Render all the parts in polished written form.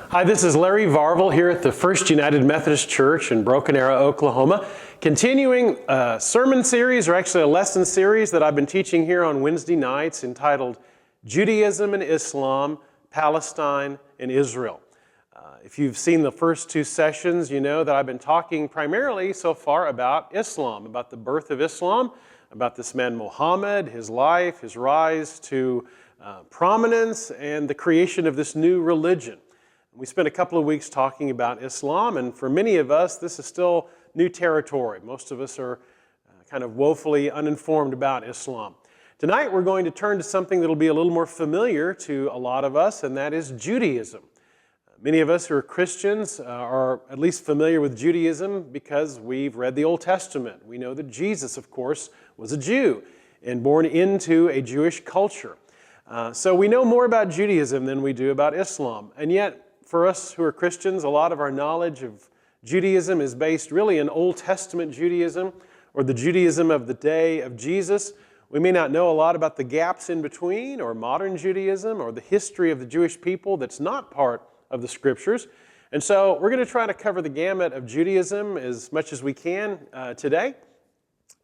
Hi, this is Larry Varvel here at the First United Methodist Church in Broken Arrow, Oklahoma. Continuing a sermon series, or actually a lesson series that I've been teaching here on Wednesday nights entitled Judaism and Islam, Palestine and Israel. If you've seen the first two sessions, you know that I've been talking primarily so far about Islam, about the birth of Islam, about this man Muhammad, his life, his rise to prominence, and the creation of this new religion. We spent a couple of weeks talking about Islam, and for many of us, this is still new territory. Most of us are kind of woefully uninformed about Islam. Tonight, we're going to turn to something that will be a little more familiar to a lot of us, and that is Judaism. Many of us who are Christians are at least familiar with Judaism because we've read the Old Testament. We know that Jesus, of course, was a Jew and born into a Jewish culture. So we know more about Judaism than we do about Islam, and yet, for us who are Christians, a lot of our knowledge of Judaism is based really in Old Testament Judaism or the Judaism of the day of Jesus. We may not know a lot about the gaps in between or modern Judaism or the history of the Jewish people that's not part of the Scriptures. And so we're going to try to cover the gamut of Judaism as much as we can today.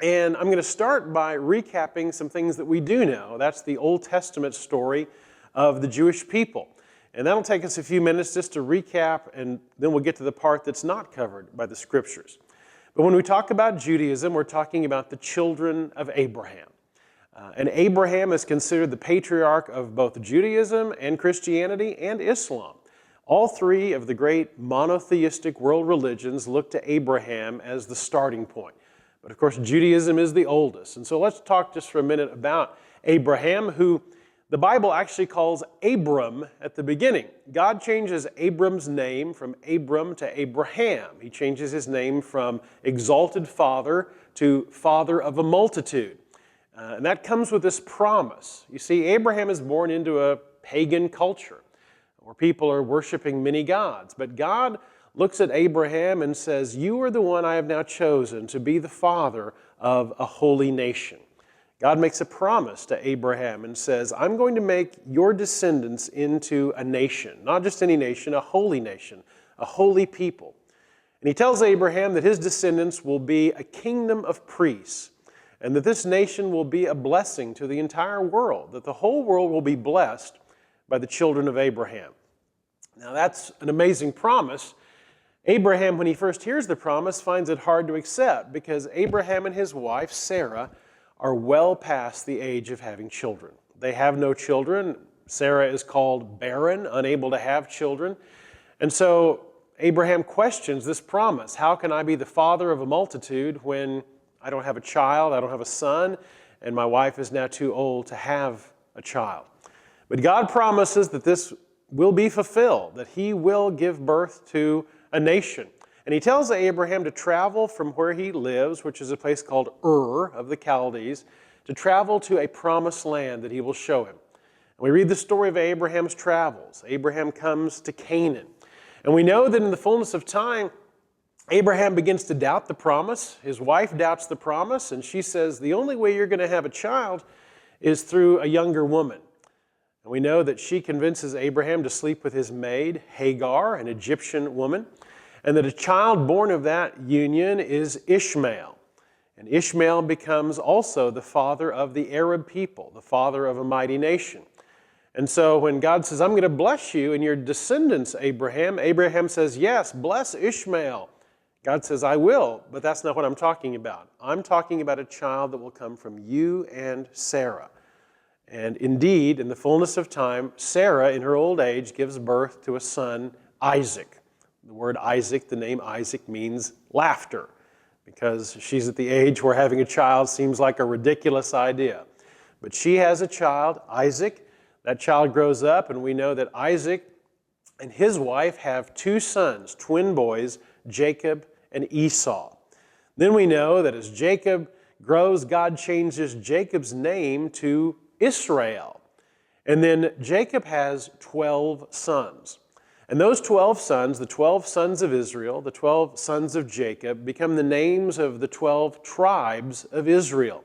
And I'm going to start by recapping some things that we do know. That's the Old Testament story of the Jewish people. And that'll take us a few minutes just to recap, and then we'll get to the part that's not covered by the Scriptures. But when we talk about Judaism, we're talking about the children of Abraham. And Abraham is considered the patriarch of both Judaism and Christianity and Islam. All three of the great monotheistic world religions look to Abraham as the starting point. But of course, Judaism is the oldest. And so let's talk just for a minute about Abraham, who the Bible actually calls Abram at the beginning. God changes Abram's name from Abram to Abraham. He changes his name from exalted father to father of a multitude. And that comes with this promise. You see, Abraham is born into a pagan culture where people are worshiping many gods. But God looks at Abraham and says, "You are the one I have now chosen to be the father of a holy nation." God makes a promise to Abraham and says, "I'm going to make your descendants into a nation, not just any nation, a holy nation, a holy people." And he tells Abraham that his descendants will be a kingdom of priests, and that this nation will be a blessing to the entire world, that the whole world will be blessed by the children of Abraham. Now that's an amazing promise. Abraham, when he first hears the promise, finds it hard to accept because Abraham and his wife, Sarah, are well past the age of having children. They have no children. Sarah is called barren, unable to have children. And so Abraham questions this promise. How can I be the father of a multitude when I don't have a child, I don't have a son, and my wife is now too old to have a child? But God promises that this will be fulfilled, that he will give birth to a nation. And he tells Abraham to travel from where he lives, which is a place called Ur of the Chaldees, to travel to a promised land that he will show him. And we read the story of Abraham's travels. Abraham comes to Canaan. And we know that in the fullness of time, Abraham begins to doubt the promise. His wife doubts the promise, and she says, "The only way you're going to have a child is through a younger woman." And we know that she convinces Abraham to sleep with his maid, Hagar, an Egyptian woman, and that a child born of that union is Ishmael. And Ishmael becomes also the father of the Arab people, the father of a mighty nation. And so when God says, "I'm going to bless you and your descendants, Abraham," Abraham says, "Yes, bless Ishmael." God says, "I will," but that's not what I'm talking about. I'm talking about a child that will come from you and Sarah. And indeed, in the fullness of time, Sarah, in her old age, gives birth to a son, Isaac. The word Isaac, the name Isaac, means laughter because she's at the age where having a child seems like a ridiculous idea. But she has a child, Isaac. That child grows up, and we know that Isaac and his wife have two sons, twin boys, Jacob and Esau. Then we know that as Jacob grows, God changes Jacob's name to Israel. And then Jacob has 12 sons. And those 12 sons, the 12 sons of Israel, the 12 sons of Jacob, become the names of the 12 tribes of Israel.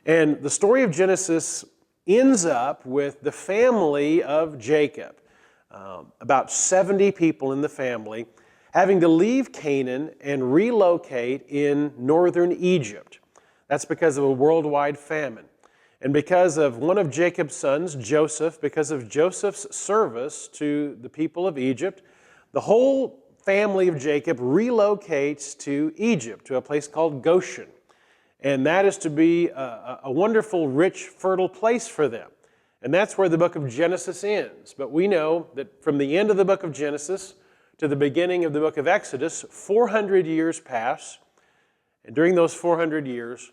And the story of Genesis ends up with the family of Jacob. about 70 people in the family, having to leave Canaan and relocate in northern Egypt. That's because of a worldwide famine. And because of one of Jacob's sons, Joseph, because of Joseph's service to the people of Egypt, the whole family of Jacob relocates to Egypt, to a place called Goshen. And that is to be a wonderful, rich, fertile place for them. And that's where the book of Genesis ends. But we know that from the end of the book of Genesis to the beginning of the book of Exodus, 400 years pass. And during those 400 years,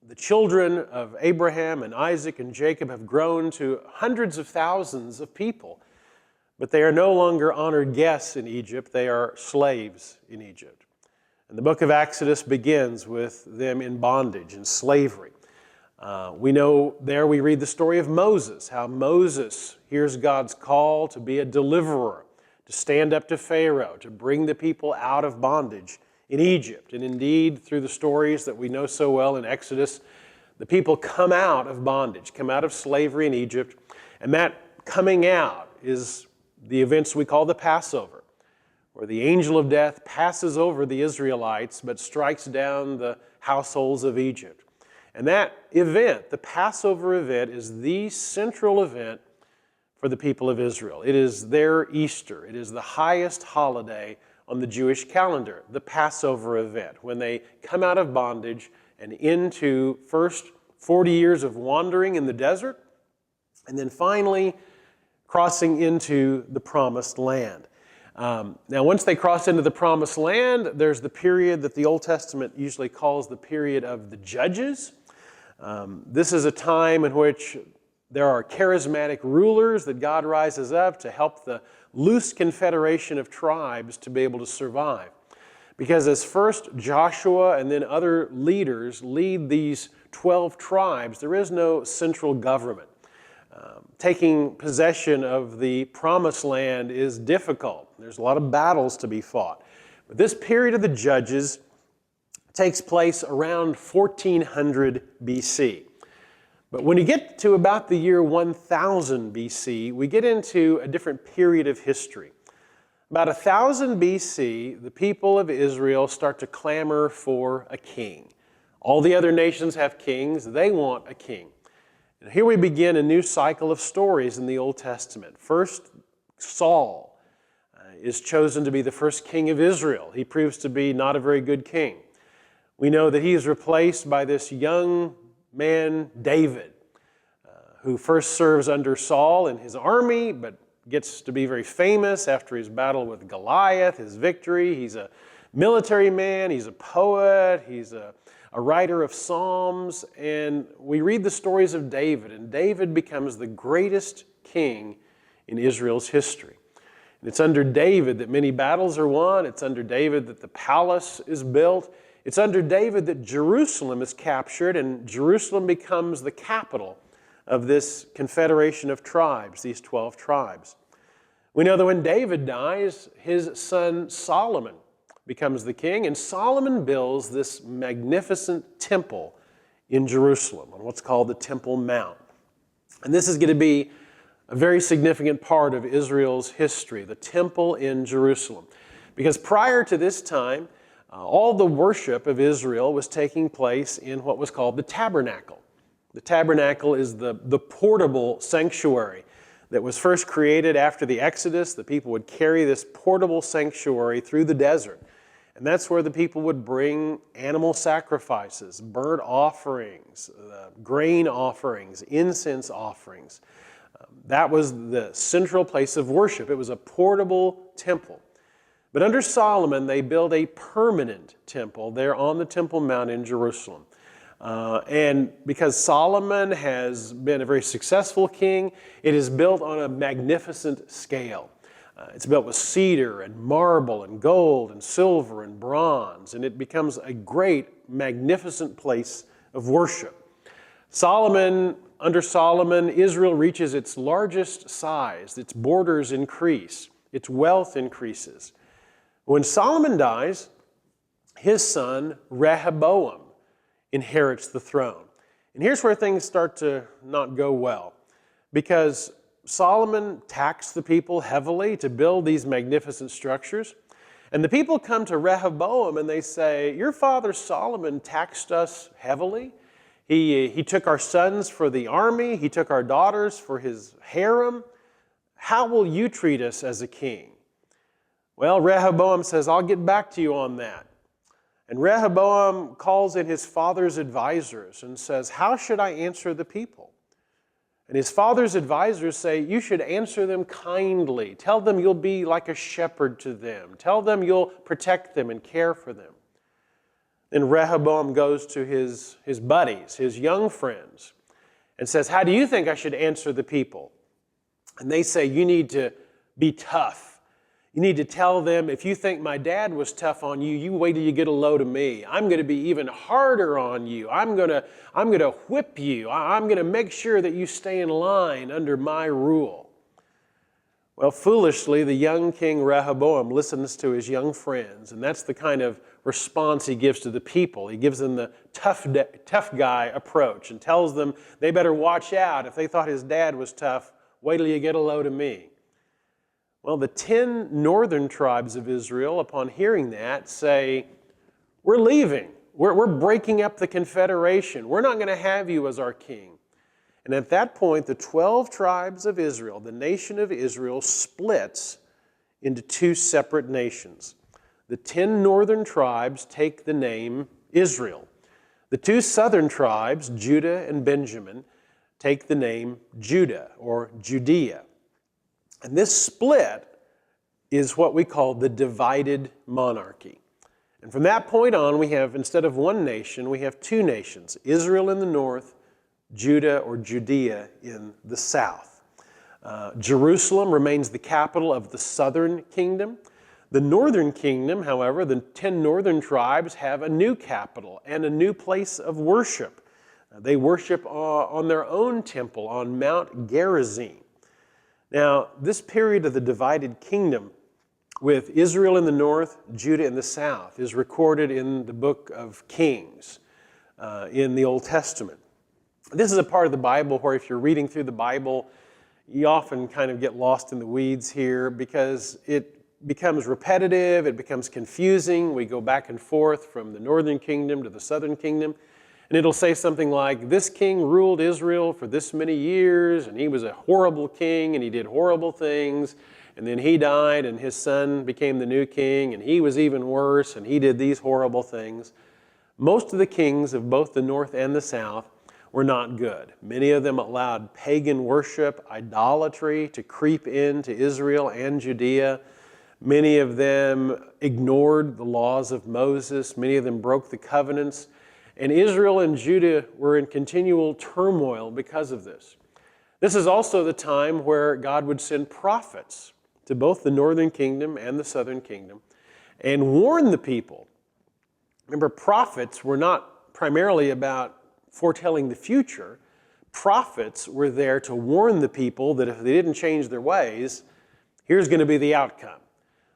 the children of Abraham and Isaac and Jacob have grown to hundreds of thousands of people. But they are no longer honored guests in Egypt. They are slaves in Egypt. And the book of Exodus begins with them in bondage and slavery. We know there we read the story of Moses, how Moses hears God's call to be a deliverer, to stand up to Pharaoh, to bring the people out of bondage in Egypt. And indeed, through the stories that we know so well in Exodus, the people come out of bondage, come out of slavery in Egypt, and that coming out is the events we call the Passover, where the angel of death passes over the Israelites but strikes down the households of Egypt. And that event, the Passover event, is the central event for the people of Israel. It is their Easter. It is the highest holiday on the Jewish calendar, the Passover event, when they come out of bondage and into first 40 years of wandering in the desert, and then finally crossing into the Promised Land. Now, once they cross into the Promised Land, there's the period that the Old Testament usually calls the period of the Judges. This is a time in which there are charismatic rulers that God rises up to help the loose confederation of tribes to be able to survive. Because as first Joshua and then other leaders lead these 12 tribes, there is no central government. Taking possession of the Promised Land is difficult. There's a lot of battles to be fought. But this period of the Judges takes place around 1400 BC. But when you get to about the year 1000 BC, we get into a different period of history. About 1000 BC, the people of Israel start to clamor for a king. All the other nations have kings. They want a king. And here we begin a new cycle of stories in the Old Testament. First, Saul is chosen to be the first king of Israel. He proves to be not a very good king. We know that he is replaced by this young man, David, who first serves under Saul in his army, but gets to be very famous after his battle with Goliath, his victory. He's a military man, he's a poet, he's a writer of psalms, and we read the stories of David, and David becomes the greatest king in Israel's history. And it's under David that many battles are won. It's under David that the palace is built. It's under David that Jerusalem is captured, and Jerusalem becomes the capital of this confederation of tribes, these 12 tribes. We know that when David dies, his son Solomon becomes the king, and Solomon builds this magnificent temple in Jerusalem on what's called the Temple Mount. And this is going to be a very significant part of Israel's history, the temple in Jerusalem. Because prior to this time, all the worship of Israel was taking place in what was called the tabernacle. The tabernacle is the portable sanctuary that was first created after the Exodus. The people would carry this portable sanctuary through the desert. And that's where the people would bring animal sacrifices, burnt offerings, grain offerings, incense offerings. That was the central place of worship. It was a portable temple. But under Solomon, they built a permanent temple there on the Temple Mount in Jerusalem. And because Solomon has been a very successful king, it is built on a magnificent scale. It's built with cedar and marble and gold and silver and bronze, and it becomes a great, magnificent place of worship. Under Solomon, Israel reaches its largest size. Its borders increase. Its wealth increases. When Solomon dies, his son Rehoboam inherits the throne. And here's where things start to not go well, because Solomon taxed the people heavily to build these magnificent structures. And the people come to Rehoboam and they say, your father Solomon taxed us heavily. He took our sons for the army. He took our daughters for his harem. How will you treat us as a king? Well, Rehoboam says, I'll get back to you on that. And Rehoboam calls in his father's advisors and says, how should I answer the people? And his father's advisors say, you should answer them kindly. Tell them you'll be like a shepherd to them. Tell them you'll protect them and care for them. Then Rehoboam goes to his buddies, his young friends, and says, how do you think I should answer the people? And they say, you need to be tough. You need to tell them, if you think my dad was tough on you, you wait till you get a load of me. I'm going to be even harder on you. I'm going to whip you. I'm going to make sure that you stay in line under my rule. Well, foolishly, the young king Rehoboam listens to his young friends, and that's the kind of response he gives to the people. He gives them the tough guy approach and tells them they better watch out. If they thought his dad was tough, wait till you get a load of me. Well, the 10 northern tribes of Israel, upon hearing that, say, we're leaving. We're breaking up the confederation. We're not going to have you as our king. And at that point, the 12 tribes of Israel, the nation of Israel, splits into two separate nations. The 10 northern tribes take the name Israel. The two southern tribes, Judah and Benjamin, take the name Judah or Judea. And this split is what we call the divided monarchy. And from that point on, we have, instead of one nation, we have two nations, Israel in the north, Judah or Judea in the south. Jerusalem remains the capital of the southern kingdom. The northern kingdom, however, the 10 northern tribes have a new capital and a new place of worship. They worship on their own temple on Mount Gerizim. Now, this period of the divided kingdom with Israel in the north, Judah in the south, is recorded in the book of Kings in the Old Testament. This is a part of the Bible where if you're reading through the Bible, you often kind of get lost in the weeds here because it becomes repetitive, it becomes confusing. We go back and forth from the northern kingdom to the southern kingdom. And it'll say something like, this king ruled Israel for this many years, and he was a horrible king, and he did horrible things, and then he died, and his son became the new king, and he was even worse, and he did these horrible things. Most of the kings of both the north and the south were not good. Many of them allowed pagan worship, idolatry to creep into Israel and Judea. Many of them ignored the laws of Moses. Many of them broke the covenants. And Israel and Judah were in continual turmoil because of this. This is also the time where God would send prophets to both the northern kingdom and the southern kingdom and warn the people. Remember, prophets were not primarily about foretelling the future. Prophets were there to warn the people that if they didn't change their ways, here's going to be the outcome.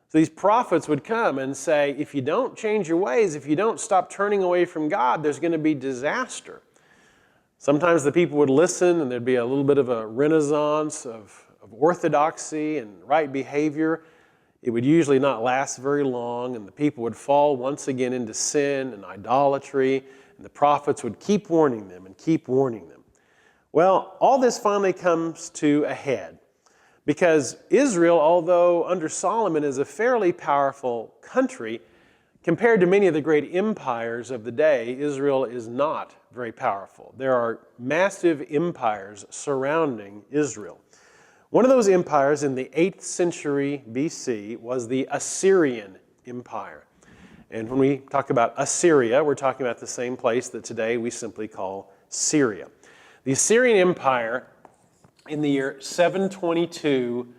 So these prophets would come and say, if you don't change your ways, if you don't stop turning away from God, there's going to be disaster. Sometimes the people would listen and there'd be a little bit of a renaissance of orthodoxy and right behavior. It would usually not last very long, and the people would fall once again into sin and idolatry, and the prophets would keep warning them and keep warning them. Well, all this finally comes to a head. Because Israel, although under Solomon is a fairly powerful country, compared to many of the great empires of the day, Israel is not very powerful. There are massive empires surrounding Israel. One of those empires in the 8th century BC was the Assyrian Empire. And when we talk about Assyria, we're talking about the same place that today we simply call Syria. The Assyrian Empire, in the year 722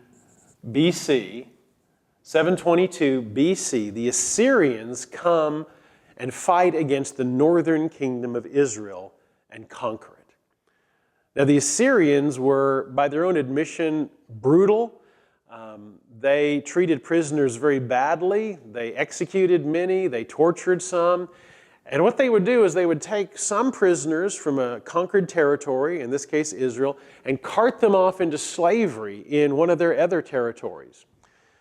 BC, the Assyrians come and fight against the northern kingdom of Israel and conquer it. Now, the Assyrians were, by their own admission, brutal. They treated prisoners very badly. They executed many. They tortured some. And what they would do is they would take some prisoners from a conquered territory, in this case Israel, and cart them off into slavery in one of their other territories.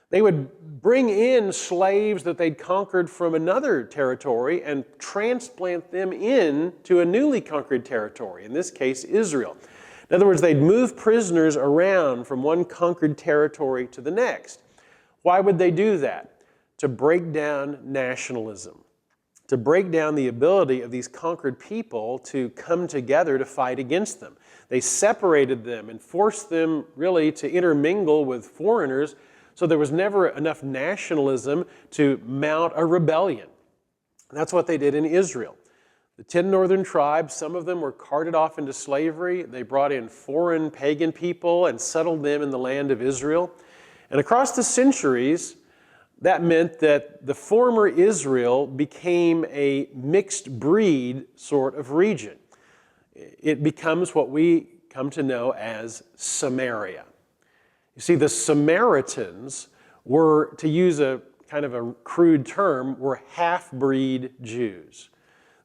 They would bring in slaves that they'd conquered from another territory and transplant them into a newly conquered territory, in this case Israel. In other words, they'd move prisoners around from one conquered territory to the next. Why would they do that? To break down nationalism, to break down the ability of these conquered people to come together to fight against them. They separated them and forced them really to intermingle with foreigners, so there was never enough nationalism to mount a rebellion. That's what they did in Israel. The 10 northern tribes, some of them were carted off into slavery. They brought in foreign pagan people and settled them in the land of Israel. And across the centuries, that meant that the former Israel became a mixed breed sort of region. It becomes what we come to know as Samaria. You see, the Samaritans were, to use a kind of a crude term, were half-breed Jews.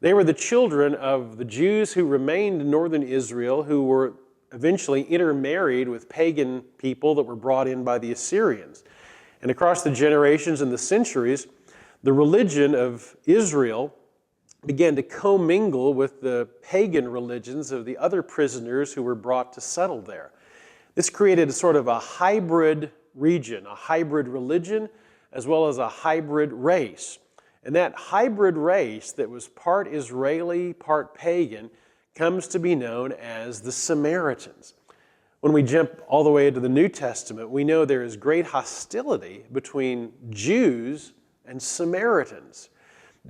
They were the children of the Jews who remained in northern Israel, who were eventually intermarried with pagan people that were brought in by the Assyrians. And across the generations and the centuries, the religion of Israel began to commingle with the pagan religions of the other prisoners who were brought to settle there. This created a sort of a hybrid region, a hybrid religion, as well as a hybrid race. And that hybrid race that was part Israeli, part pagan, comes to be known as the Samaritans. When we jump all the way into the New Testament, we know there is great hostility between Jews and Samaritans.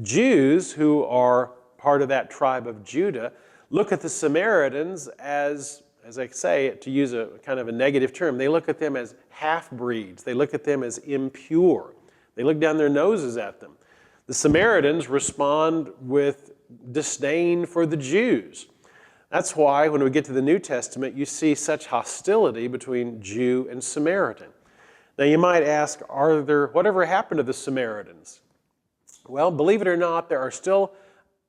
Jews, who are part of that tribe of Judah, look at the Samaritans as I say, to use a kind of a negative term, they look at them as half-breeds. They look at them as impure. They look down their noses at them. The Samaritans respond with disdain for the Jews. That's why when we get to the New Testament, you see such hostility between Jew and Samaritan. Now you might ask, whatever happened to the Samaritans? Well, believe it or not, there are still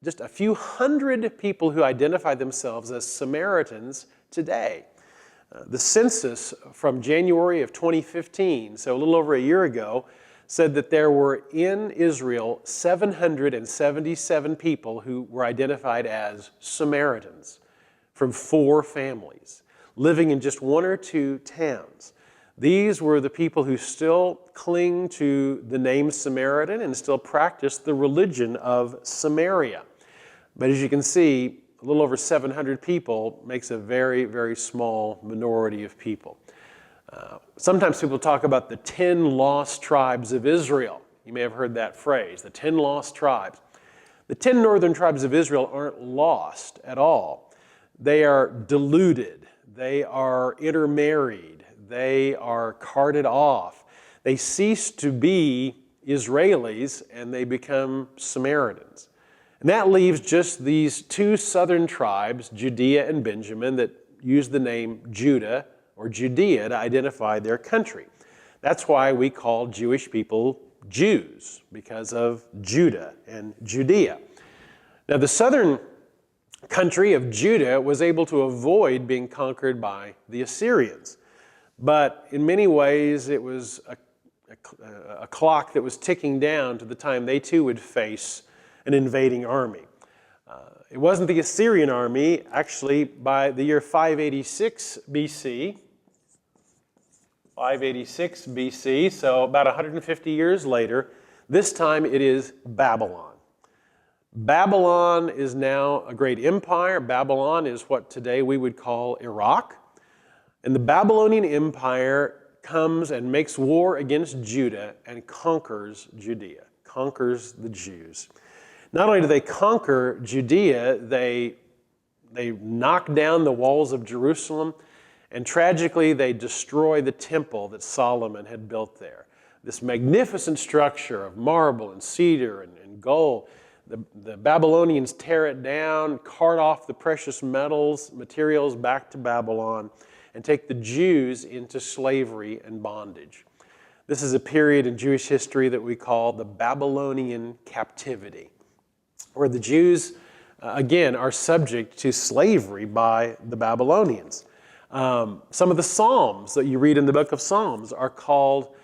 just a few hundred people who identify themselves as Samaritans today. The census from January of 2015, so a little over a year ago, said that there were in Israel 777 people who were identified as Samaritans from 4 families living in just 1 or 2 towns. These were the people who still cling to the name Samaritan and still practice the religion of Samaria. But as you can see, a little over 700 people makes a very, very small minority of people. Sometimes people talk about the 10 lost tribes of Israel. You may have heard that phrase, the 10 lost tribes. The 10 northern tribes of Israel aren't lost at all. They are deluded. They are intermarried. They are carted off. They cease to be Israelis and they become Samaritans. And that leaves just these 2 southern tribes, Judea and Benjamin, that use the name Judah or Judea to identify their country. That's why we call Jewish people Jews, because of Judah and Judea. Now the southern country of Judah was able to avoid being conquered by the Assyrians. But in many ways it was a clock that was ticking down to the time they too would face an invading army. It wasn't the Assyrian army. Actually, by the year 586 BC, so about 150 years later, this time it is Babylon. Babylon is now a great empire. Babylon is what today we would call Iraq. And the Babylonian Empire comes and makes war against Judah and conquers Judea, conquers the Jews. Not only do they conquer Judea, they knock down the walls of Jerusalem, and tragically they destroy the temple that Solomon had built there. This magnificent structure of marble and cedar and gold. The Babylonians tear it down, cart off the precious materials back to Babylon, and take the Jews into slavery and bondage. This is a period in Jewish history that we call the Babylonian captivity. where the Jews, again, are subject to slavery by the Babylonians. Some of the Psalms that you read in the book of Psalms are called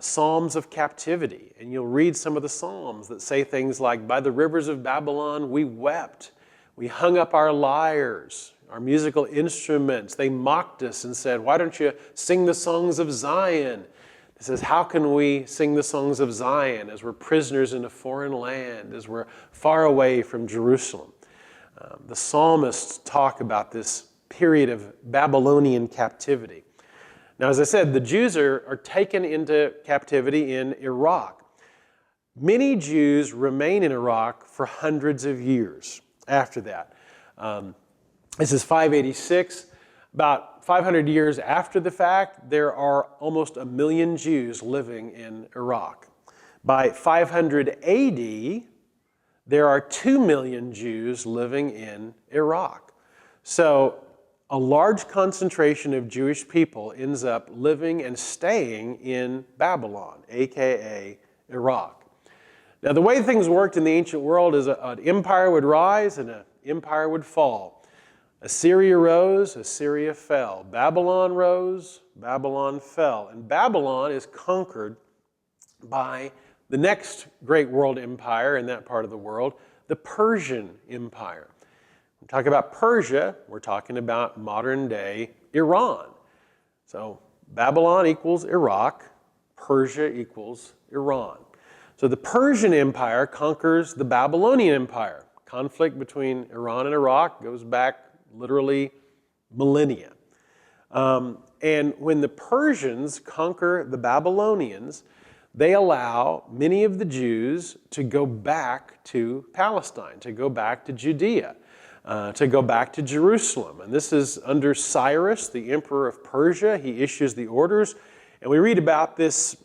Psalms of captivity. And you'll read some of the Psalms that say things like, by the rivers of Babylon we wept, we hung up our lyres, our musical instruments. They mocked us and said, why don't you sing the songs of Zion? It says, how can we sing the songs of Zion as we're prisoners in a foreign land, as we're far away from Jerusalem? The psalmists talk about this period of Babylonian captivity. Now, as I said, the Jews are taken into captivity in Iraq. Many Jews remain in Iraq for hundreds of years after that. This is 586. About 500 years after the fact, there are almost 1 million Jews living in Iraq. By 500 AD, there are 2 million Jews living in Iraq. So a large concentration of Jewish people ends up living and staying in Babylon, aka Iraq. Now, the way things worked in the ancient world is an empire would rise and an empire would fall. Assyria rose, Assyria fell. Babylon rose, Babylon fell. And Babylon is conquered by the next great world empire in that part of the world, the Persian Empire. When we talk about Persia, we're talking about modern-day Iran. So Babylon equals Iraq, Persia equals Iran. So the Persian Empire conquers the Babylonian Empire. Conflict between Iran and Iraq goes back literally millennia. And when the Persians conquer the Babylonians, they allow many of the Jews to go back to Palestine, to go back to Judea, to go back to Jerusalem. And this is under Cyrus, the emperor of Persia. He issues the orders. And we read about this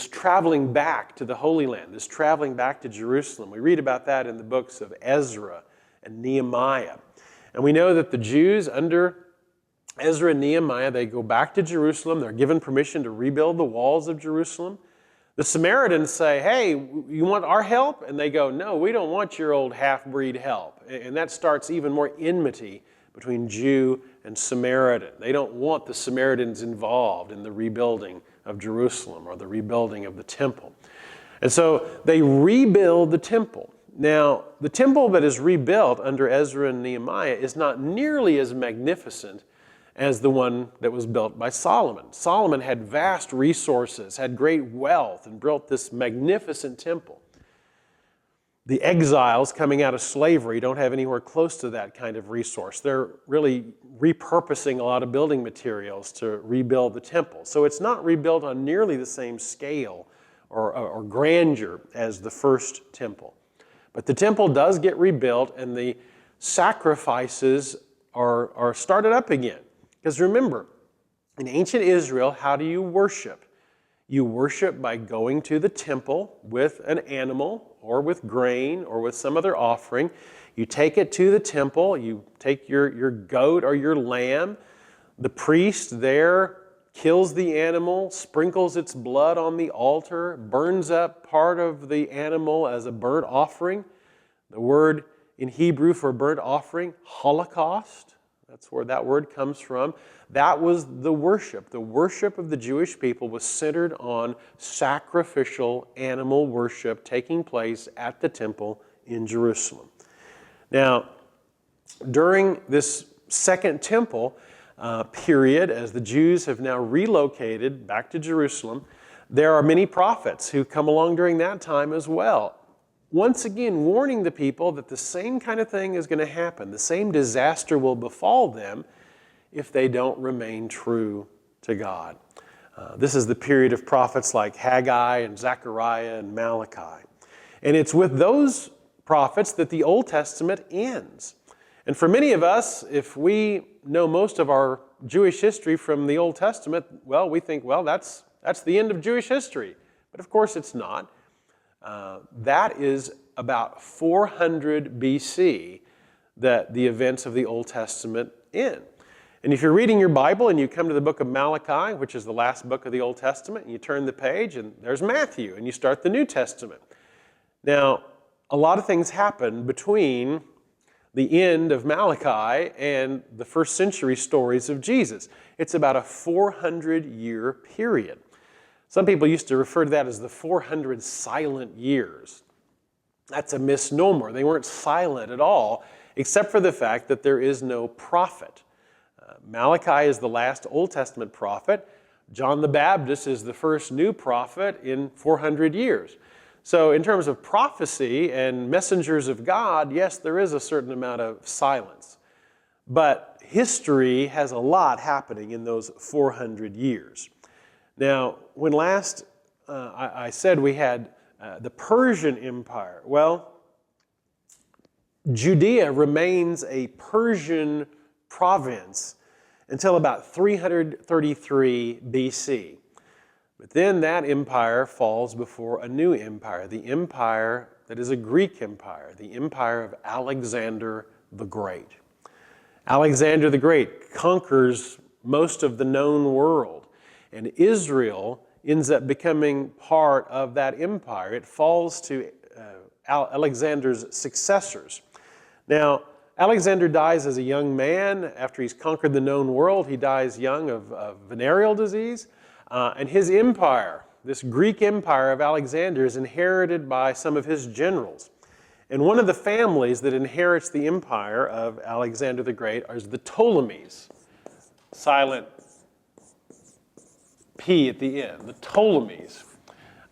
traveling back to the Holy Land, this traveling back to Jerusalem. We read about that in the books of Ezra and Nehemiah. And we know that the Jews under Ezra and Nehemiah, they go back to Jerusalem. They're given permission to rebuild the walls of Jerusalem. The Samaritans say, hey, you want our help? And they go, no, we don't want your old half-breed help. And that starts even more enmity between Jew and Samaritan. They don't want the Samaritans involved in the rebuilding of Jerusalem or the rebuilding of the temple. And so they rebuild the temple. Now, the temple that is rebuilt under Ezra and Nehemiah is not nearly as magnificent as the one that was built by Solomon. Solomon had vast resources, had great wealth, and built this magnificent temple. The exiles coming out of slavery don't have anywhere close to that kind of resource. They're really repurposing a lot of building materials to rebuild the temple. So it's not rebuilt on nearly the same scale or grandeur as the first temple. But the temple does get rebuilt, and the sacrifices are started up again. Because remember, in ancient Israel, how do you worship? You worship by going to the temple with an animal or with grain or with some other offering. You take it to the temple. You take your goat or your lamb. The priest there kills the animal, sprinkles its blood on the altar, burns up part of the animal as a burnt offering. The word in Hebrew for burnt offering, holocaust. That's where that word comes from. That was the worship. The worship of the Jewish people was centered on sacrificial animal worship taking place at the temple in Jerusalem. Now, during this second temple period, as the Jews have now relocated back to Jerusalem, there are many prophets who come along during that time as well. Once again, warning the people that the same kind of thing is going to happen. The same disaster will befall them if they don't remain true to God. This is the period of prophets like Haggai and Zechariah and Malachi. And it's with those prophets that the Old Testament ends. And for many of us, if we know most of our Jewish history from the Old Testament, well, we think, well, that's the end of Jewish history. But of course it's not. That is about 400 BC that the events of the Old Testament end. And if you're reading your Bible and you come to the book of Malachi, which is the last book of the Old Testament, and you turn the page and there's Matthew, and you start the New Testament. Now, a lot of things happen between the end of Malachi and the first century stories of Jesus. It's about a 400-year period. Some people used to refer to that as the 400 silent years. That's a misnomer. They weren't silent at all, except for the fact that there is no prophet. Malachi is the last Old Testament prophet. John the Baptist is the first new prophet in 400 years. So in terms of prophecy and messengers of God, yes, there is a certain amount of silence. But history has a lot happening in those 400 years. Now, when last I said we had the Persian Empire, well, Judea remains a Persian province until about 333 BC. But then that empire falls before a new empire, the empire that is a Greek empire, the empire of Alexander the Great. Alexander the Great conquers most of the known world, and Israel ends up becoming part of that empire. It falls to Alexander's successors. Now, Alexander dies as a young man. After he's conquered the known world, he dies young of venereal disease. And his empire, this Greek empire of Alexander, is inherited by some of his generals. And one of the families that inherits the empire of Alexander the Great is the Ptolemies. Silent P at the end, the Ptolemies.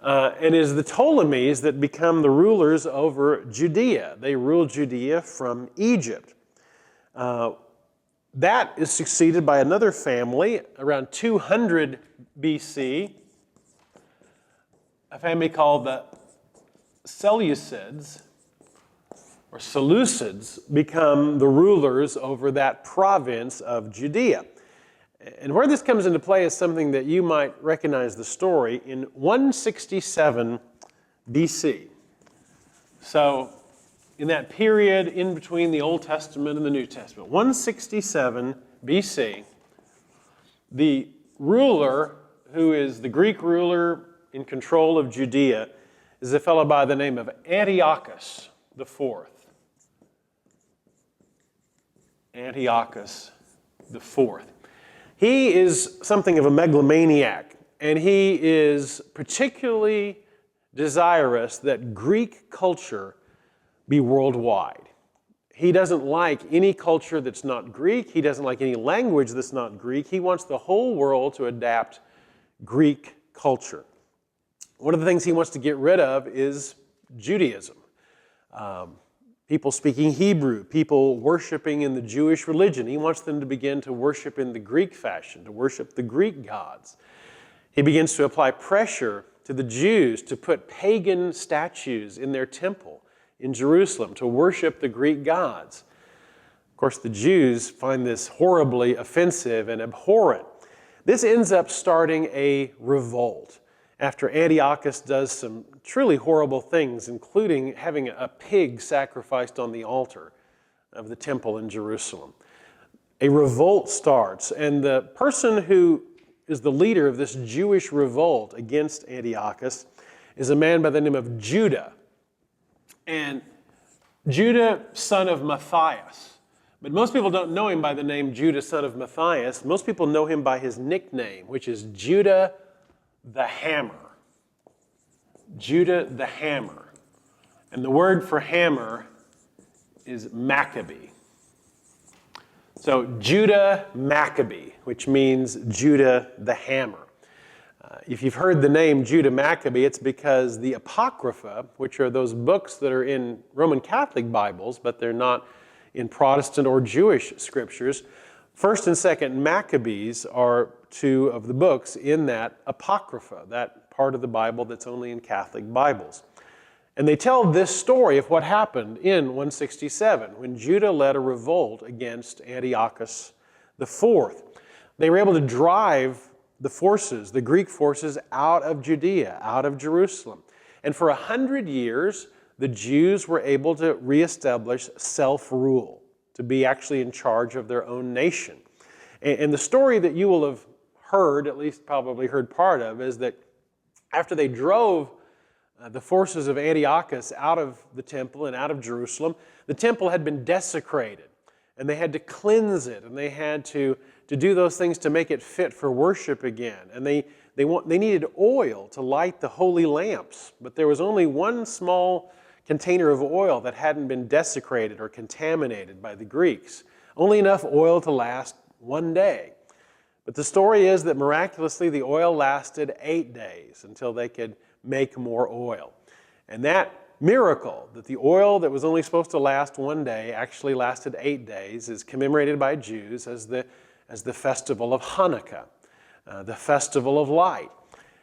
And it is the Ptolemies that become the rulers over Judea. They rule Judea from Egypt. That is succeeded by another family around 200 BC, a family called the Seleucids, or Seleucids, become the rulers over that province of Judea. And where this comes into play is something that you might recognize the story in 167 BC. So, in that period in between the Old Testament and the New Testament, 167 BC, the ruler who is the Greek ruler in control of Judea is a fellow by the name of Antiochus IV. Antiochus IV. He is something of a megalomaniac, and he is particularly desirous that Greek culture be worldwide. He doesn't like any culture that's not Greek. He doesn't like any language that's not Greek. He wants the whole world to adapt Greek culture. One of the things he wants to get rid of is Judaism. People speaking Hebrew, people worshiping in the Jewish religion. He wants them to begin to worship in the Greek fashion, to worship the Greek gods. He begins to apply pressure to the Jews to put pagan statues in their temple in Jerusalem, to worship the Greek gods. Of course, the Jews find this horribly offensive and abhorrent. This ends up starting a revolt after Antiochus does some truly horrible things, including having a pig sacrificed on the altar of the temple in Jerusalem. A revolt starts, and the person who is the leader of this Jewish revolt against Antiochus is a man by the name of Judah. And Judah, son of Matthias. But most people don't know him by the name Judah, son of Matthias. Most people know him by his nickname, which is Judah the Hammer. Judah the Hammer. And the word for hammer is Maccabee. So Judah Maccabee, which means Judah the Hammer. If you've heard the name Judah Maccabee, it's because the Apocrypha, which are those books that are in Roman Catholic Bibles, but they're not in Protestant or Jewish scriptures, 1st and 2nd Maccabees are two of the books in that Apocrypha, that part of the Bible that's only in Catholic Bibles. And they tell this story of what happened in 167 when Judah led a revolt against Antiochus IV. They were able to drive the forces, the Greek forces, out of Judea, out of Jerusalem. And for 100 years, the Jews were able to reestablish self-rule, to be actually in charge of their own nation. And the story that you will have heard, at least probably heard part of, is that after they drove the forces of Antiochus out of the temple and out of Jerusalem, the temple had been desecrated, and they had to cleanse it, and they had to do those things to make it fit for worship again. And they needed oil to light the holy lamps, but there was only one small container of oil that hadn't been desecrated or contaminated by the Greeks. Only enough oil to last one day. But the story is that miraculously the oil lasted 8 days until they could make more oil. And that miracle, that the oil that was only supposed to last one day actually lasted 8 days, is commemorated by Jews as the festival of Hanukkah, the festival of light.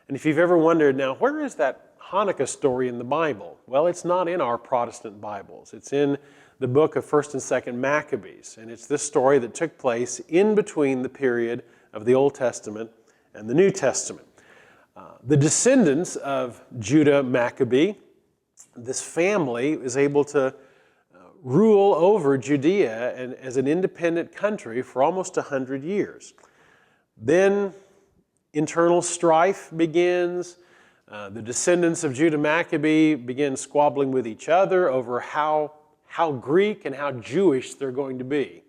And if you've ever wondered, now where is that Hanukkah story in the Bible? Well, it's not in our Protestant Bibles. It's in the book of 1st and 2nd Maccabees, and it's this story that took place in between the period of the Old Testament and the New Testament. The descendants of Judah Maccabee, this family is able to rule over Judea and as an independent country for almost 100 years. Then internal strife begins. The descendants of Judah Maccabee begin squabbling with each other over how Greek and how Jewish they're going to be,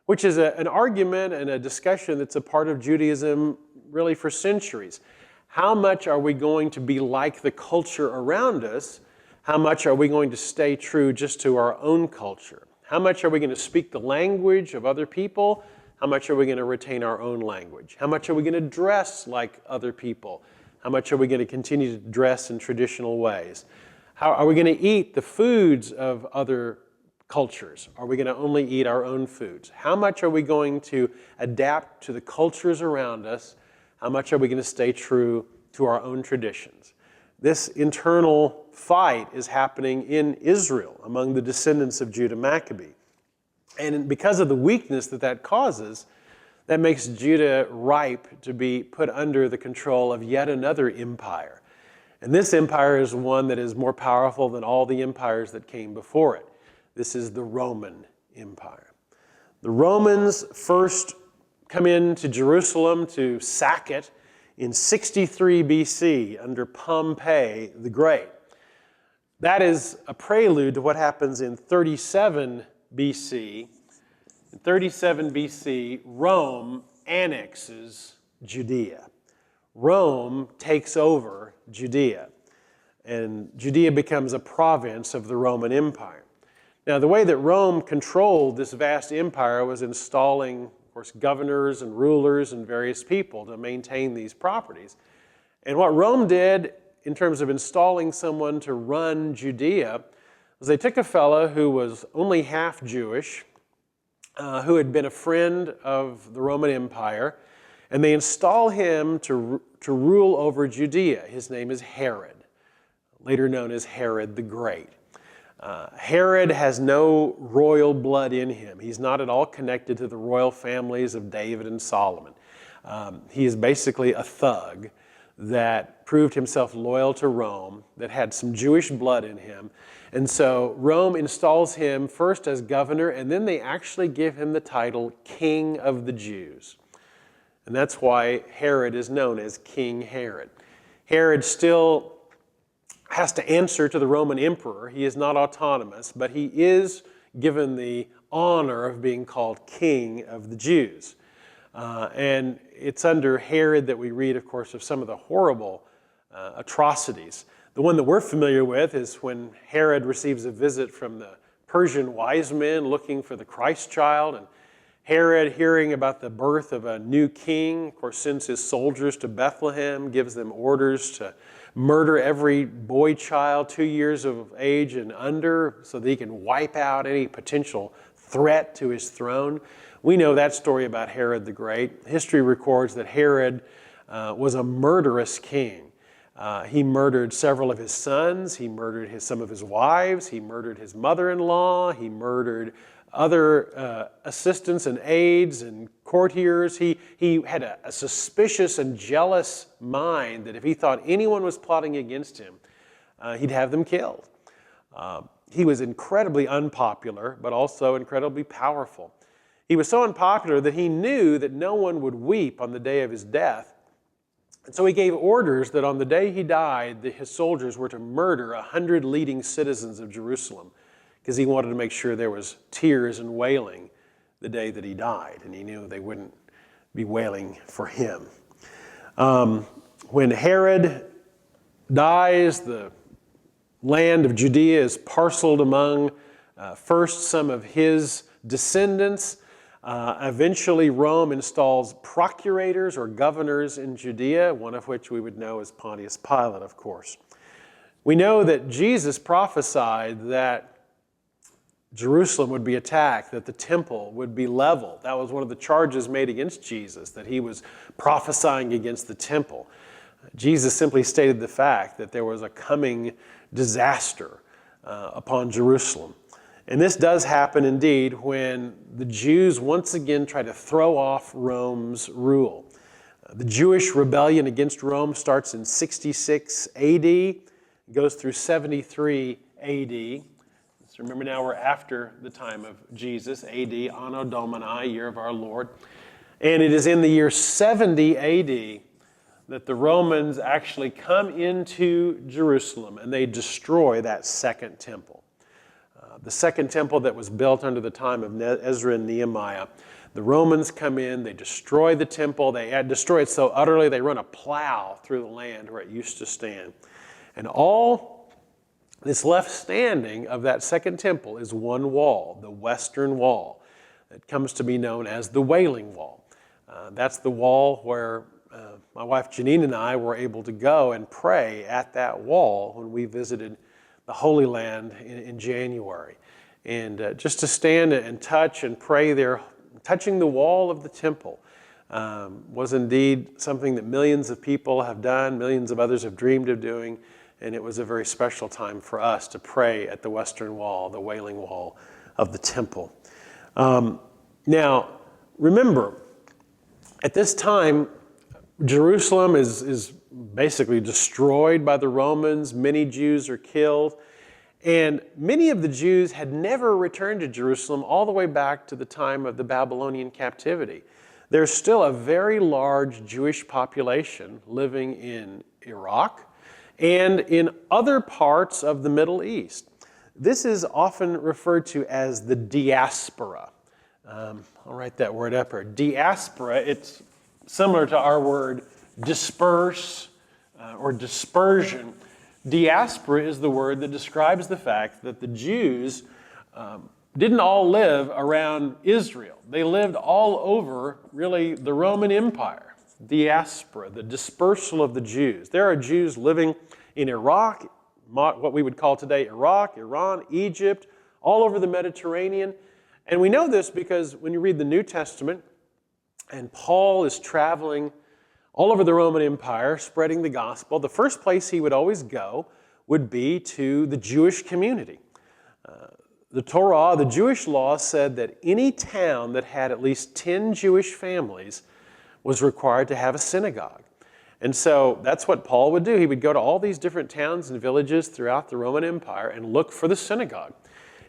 which is an argument and a discussion that's a part of Judaism really for centuries. How much are we going to be like the culture around us? How much are we going to stay true just to our own culture? How much are we going to speak the language of other people? How much are we going to retain our own language? How much are we going to dress like other people? How much are we going to continue to dress in traditional ways? How are we going to eat the foods of other cultures? Are we going to only eat our own foods? How much are we going to adapt to the cultures around us? How much are we going to stay true to our own traditions? This internal fight is happening in Israel among the descendants of Judah Maccabee. And because of the weakness that causes, that makes Judah ripe to be put under the control of yet another empire. And this empire is one that is more powerful than all the empires that came before it. This is the Roman Empire. The Romans first come into Jerusalem to sack it in 63 BC under Pompey the Great. That is a prelude to what happens in 37 BC. In 37 BC, Rome annexes Judea. Rome takes over Judea, and Judea becomes a province of the Roman Empire. Now, the way that Rome controlled this vast empire was installing, of course, governors and rulers and various people to maintain these properties. And what Rome did in terms of installing someone to run Judea was they took a fellow who was only half Jewish, who had been a friend of the Roman Empire, and they install him to rule over Judea. His name is Herod, later known as Herod the Great. Herod has no royal blood in him. He's not at all connected to the royal families of David and Solomon. He is basically a thug that proved himself loyal to Rome, that had some Jewish blood in him. And so Rome installs him first as governor, and then they actually give him the title King of the Jews. And that's why Herod is known as King Herod. Herod still has to answer to the Roman emperor. He is not autonomous, but he is given the honor of being called King of the Jews. And it's under Herod that we read, of course, of some of the horrible atrocities. The one that we're familiar with is when Herod receives a visit from the Persian wise men looking for the Christ child, and Herod, hearing about the birth of a new king, of course, sends his soldiers to Bethlehem, gives them orders to murder every boy child 2 years of age and under so that he can wipe out any potential threat to his throne. We know that story about Herod the Great. History records that Herod was a murderous king. He murdered several of his sons. He murdered some of his wives. He murdered his mother-in-law. He murdered other assistants and aides and courtiers. He had a suspicious and jealous mind that if he thought anyone was plotting against him, he'd have them killed. He was incredibly unpopular, but also incredibly powerful. He was so unpopular that he knew that no one would weep on the day of his death. And so he gave orders that on the day he died, his soldiers were to murder 100 leading citizens of Jerusalem because he wanted to make sure there was tears and wailing the day that he died, and he knew they wouldn't be wailing for him. When Herod dies, the land of Judea is parceled among first some of his descendants. Eventually, Rome installs procurators or governors in Judea, one of which we would know as Pontius Pilate, of course. We know that Jesus prophesied that Jerusalem would be attacked, that the temple would be leveled. That was one of the charges made against Jesus, that he was prophesying against the temple. Jesus simply stated the fact that there was a coming disaster upon Jerusalem. And this does happen indeed when the Jews once again try to throw off Rome's rule. The Jewish rebellion against Rome starts in 66 AD, goes through 73 AD. So remember now we're after the time of Jesus, AD, Anno Domini, year of our Lord. And it is in the year 70 AD that the Romans actually come into Jerusalem and they destroy that second temple. The second temple that was built under the time of Ezra and Nehemiah. The Romans come in, they destroy the temple, they destroy it so utterly they run a plow through the land where it used to stand. And all that's left standing of that second temple is one wall, the Western Wall, that comes to be known as the Wailing Wall. That's the wall where my wife Janine and I were able to go and pray at that wall when we visited the Holy Land in January. And just to stand and touch and pray there, touching the wall of the temple, was indeed something that millions of people have done, millions of others have dreamed of doing, and it was a very special time for us to pray at the Western Wall, the Wailing Wall of the temple. Now, remember, at this time, Jerusalem is basically destroyed by the Romans. Many Jews are killed. And many of the Jews had never returned to Jerusalem all the way back to the time of the Babylonian captivity. There's still a very large Jewish population living in Iraq and in other parts of the Middle East. This is often referred to as the diaspora. I'll write that word up here. Diaspora, it's similar to our word disperse or dispersion. Diaspora is the word that describes the fact that the Jews didn't all live around Israel. They lived all over, really, the Roman Empire. Diaspora, the dispersal of the Jews. There are Jews living in Iraq, what we would call today Iraq, Iran, Egypt, all over the Mediterranean. And we know this because when you read the New Testament, and Paul is traveling all over the Roman Empire, spreading the gospel, the first place he would always go would be to the Jewish community. The Torah, the Jewish law, said that any town that had at least 10 Jewish families was required to have a synagogue. And so that's what Paul would do. He would go to all these different towns and villages throughout the Roman Empire and look for the synagogue.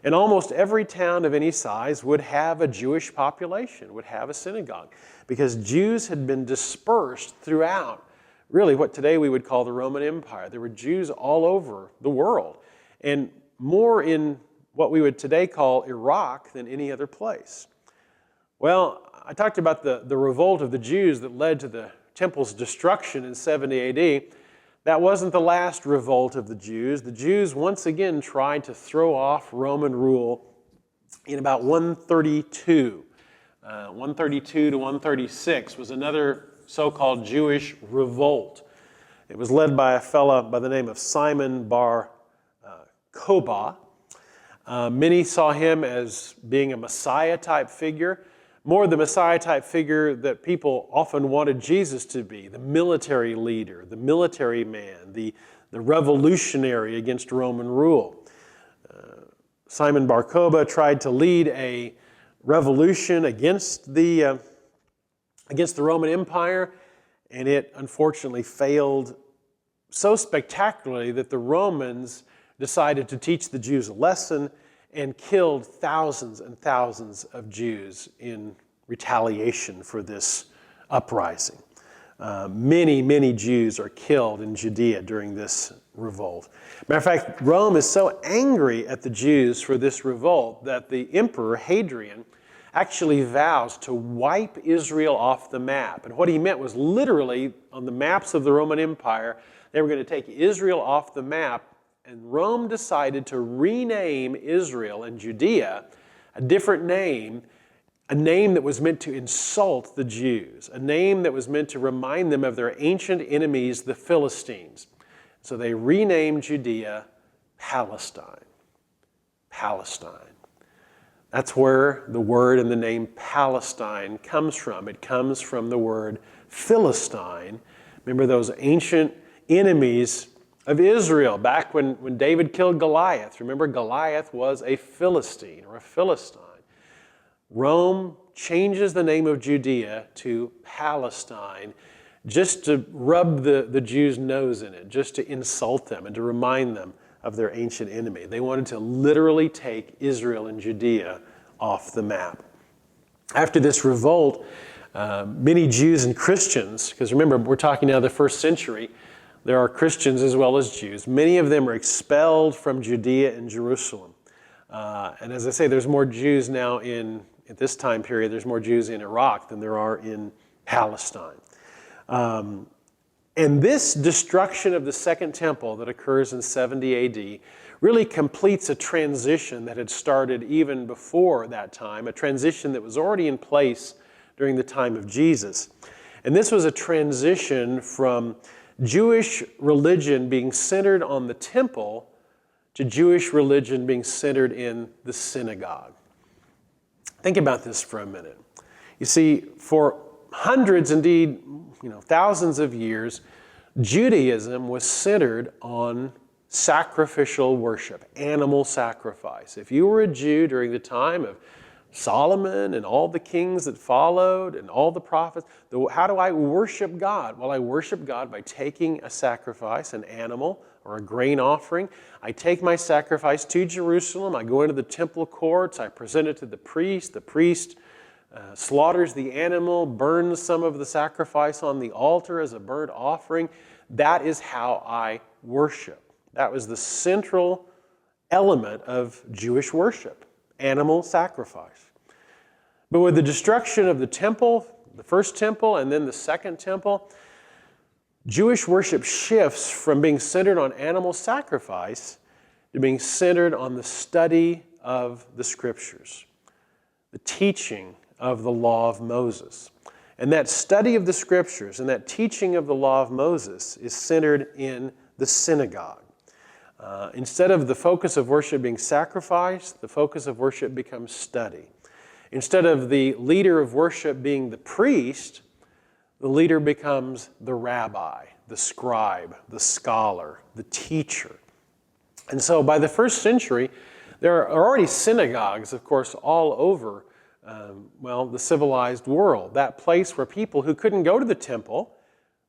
And almost every town of any size would have a Jewish population, would have a synagogue, because Jews had been dispersed throughout, really what today we would call the Roman Empire. There were Jews all over the world, and more in what we would today call Iraq than any other place. Well, I talked about the revolt of the Jews that led to the temple's destruction in 70 AD. That wasn't the last revolt of the Jews. The Jews once again tried to throw off Roman rule in about 132. 132 to 136 was another so-called Jewish revolt. It was led by a fellow by the name of Simon Bar Kokhba. Many saw him as being a Messiah-type figure, more the Messiah-type figure that people often wanted Jesus to be, the military leader, the military man, the revolutionary against Roman rule. Simon Bar Kokhba tried to lead a revolution against the Roman Empire, and it unfortunately failed so spectacularly that the Romans decided to teach the Jews a lesson and killed thousands and thousands of Jews in retaliation for this uprising. Many Jews are killed in Judea during this revolt. Matter of fact, Rome is so angry at the Jews for this revolt that the emperor, Hadrian, actually vows to wipe Israel off the map. And what he meant was literally, on the maps of the Roman Empire, they were going to take Israel off the map, and Rome decided to rename Israel and Judea a different name, a name that was meant to insult the Jews, a name that was meant to remind them of their ancient enemies, the Philistines. So they renamed Judea Palestine. Palestine. That's where the word and the name Palestine comes from. It comes from the word Philistine. Remember those ancient enemies of Israel back when David killed Goliath. Remember, Goliath was a Philistine or a Philistine. Rome changes the name of Judea to Palestine just to rub the Jews' nose in it, just to insult them and to remind them of their ancient enemy. They wanted to literally take Israel and Judea off the map. After this revolt, many Jews and Christians, because remember, we're talking now the first century, there are Christians as well as Jews. Many of them are expelled from Judea and Jerusalem. And as I say, there's more Jews now at this time period, there's more Jews in Iraq than there are in Palestine. And this destruction of the Second Temple that occurs in 70 AD really completes a transition that had started even before that time, a transition that was already in place during the time of Jesus. And this was a transition from Jewish religion being centered on the temple to Jewish religion being centered in the synagogue. Think about this for a minute. You see, for hundreds, indeed, thousands of years, Judaism was centered on sacrificial worship, animal sacrifice. If you were a Jew during the time of Solomon and all the kings that followed and all the prophets, how do I worship God? Well, I worship God by taking a sacrifice, an animal or a grain offering. I take my sacrifice to Jerusalem. I go into the temple courts. I present it to the priest. The priest slaughters the animal, burns some of the sacrifice on the altar as a burnt offering. That is how I worship. That was the central element of Jewish worship, animal sacrifice. But with the destruction of the temple, the first temple and then the second temple, Jewish worship shifts from being centered on animal sacrifice to being centered on the study of the Scriptures, the teaching of the law of Moses. And that study of the Scriptures and that teaching of the law of Moses is centered in the synagogue. Instead of the focus of worship being sacrifice, the focus of worship becomes study. Instead of the leader of worship being the priest, the leader becomes the rabbi, the scribe, the scholar, the teacher. And so by the first century, there are already synagogues, of course, all over the civilized world. That place where people who couldn't go to the temple,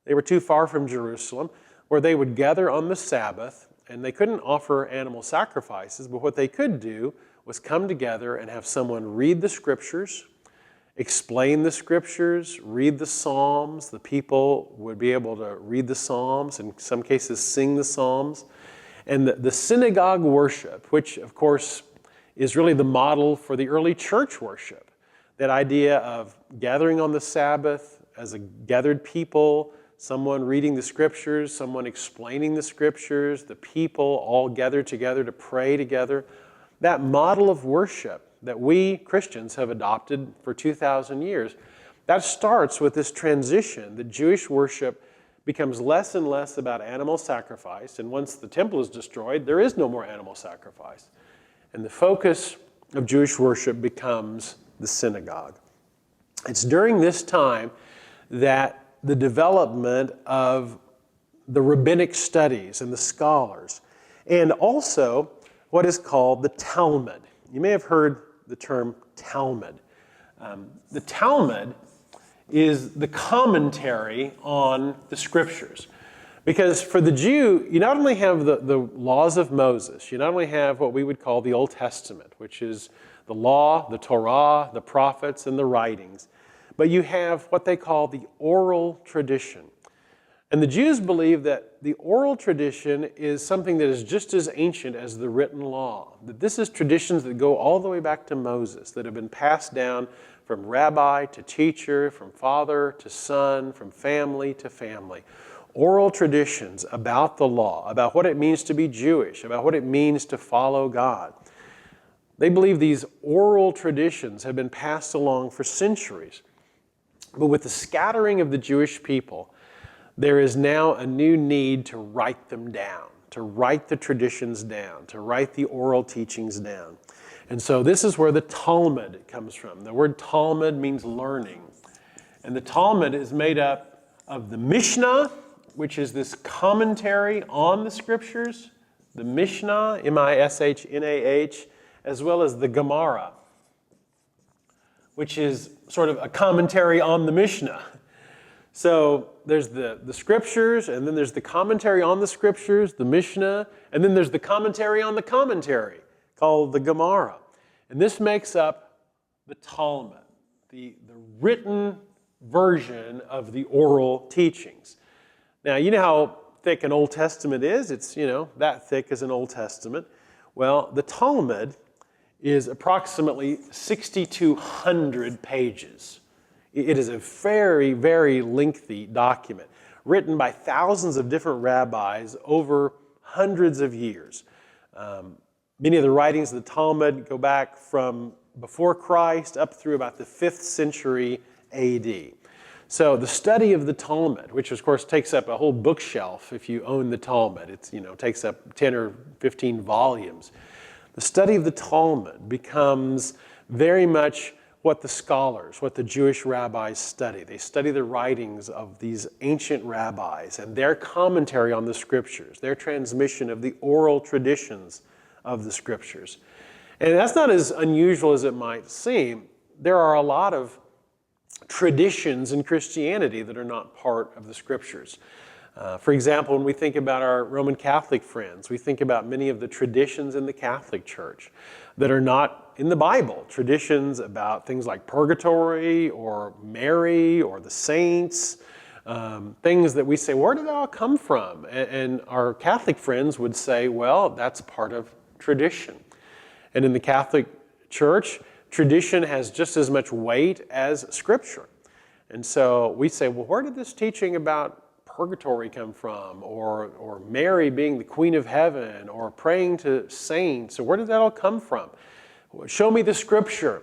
they were too far from Jerusalem, where they would gather on the Sabbath, and they couldn't offer animal sacrifices, but what they could do was come together and have someone read the Scriptures, explain the Scriptures, read the Psalms. The people would be able to read the Psalms, in some cases sing the Psalms. And the synagogue worship, which of course is really the model for the early church worship, that idea of gathering on the Sabbath as a gathered people, someone reading the Scriptures, someone explaining the Scriptures, the people all gathered together to pray together. That model of worship that we Christians have adopted for 2,000 years, that starts with this transition that Jewish worship becomes less and less about animal sacrifice, and once the temple is destroyed, there is no more animal sacrifice. And the focus of Jewish worship becomes the synagogue. It's during this time that the development of the rabbinic studies and the scholars, and also what is called the Talmud. You may have heard the term Talmud. The Talmud is the commentary on the Scriptures. Because for the Jew, you not only have the laws of Moses, you not only have what we would call the Old Testament, which is the law, the Torah, the prophets, and the writings, but you have what they call the oral tradition. And the Jews believe that the oral tradition is something that is just as ancient as the written law. That this is traditions that go all the way back to Moses, that have been passed down from rabbi to teacher, from father to son, from family to family. Oral traditions about the law, about what it means to be Jewish, about what it means to follow God. They believe these oral traditions have been passed along for centuries. But with the scattering of the Jewish people, there is now a new need to write them down, to write the traditions down, to write the oral teachings down. And so this is where the Talmud comes from. The word Talmud means learning. And the Talmud is made up of the Mishnah, which is this commentary on the Scriptures, the Mishnah, M-I-S-H-N-A-H, as well as the Gemara, which is sort of a commentary on the Mishnah. So there's the Scriptures, and then there's the commentary on the Scriptures, the Mishnah, and then there's the commentary on the commentary, called the Gemara. And this makes up the Talmud, the written version of the oral teachings. Now, you know how thick an Old Testament is? It's, that thick as an Old Testament. Well, the Talmud is approximately 6,200 pages. It is a very, very lengthy document, written by thousands of different rabbis over hundreds of years. Many of the writings of the Talmud go back from before Christ up through about the 5th century AD. So the study of the Talmud, which of course takes up a whole bookshelf if you own the Talmud, it takes up 10 or 15 volumes. The study of the Talmud becomes very much what the scholars, what the Jewish rabbis study. They study the writings of these ancient rabbis and their commentary on the Scriptures, their transmission of the oral traditions of the Scriptures. And that's not as unusual as it might seem. There are a lot of traditions in Christianity that are not part of the Scriptures. For example, when we think about our Roman Catholic friends, we think about many of the traditions in the Catholic Church that are not in the Bible. Traditions about things like purgatory or Mary or the saints, things that we say, where did that all come from? And our Catholic friends would say, well, that's part of tradition. And in the Catholic Church, tradition has just as much weight as Scripture. And so we say, well, where did this teaching about purgatory come from? Or Mary being the Queen of Heaven? Or praying to saints? So where did that all come from? Show me the Scripture.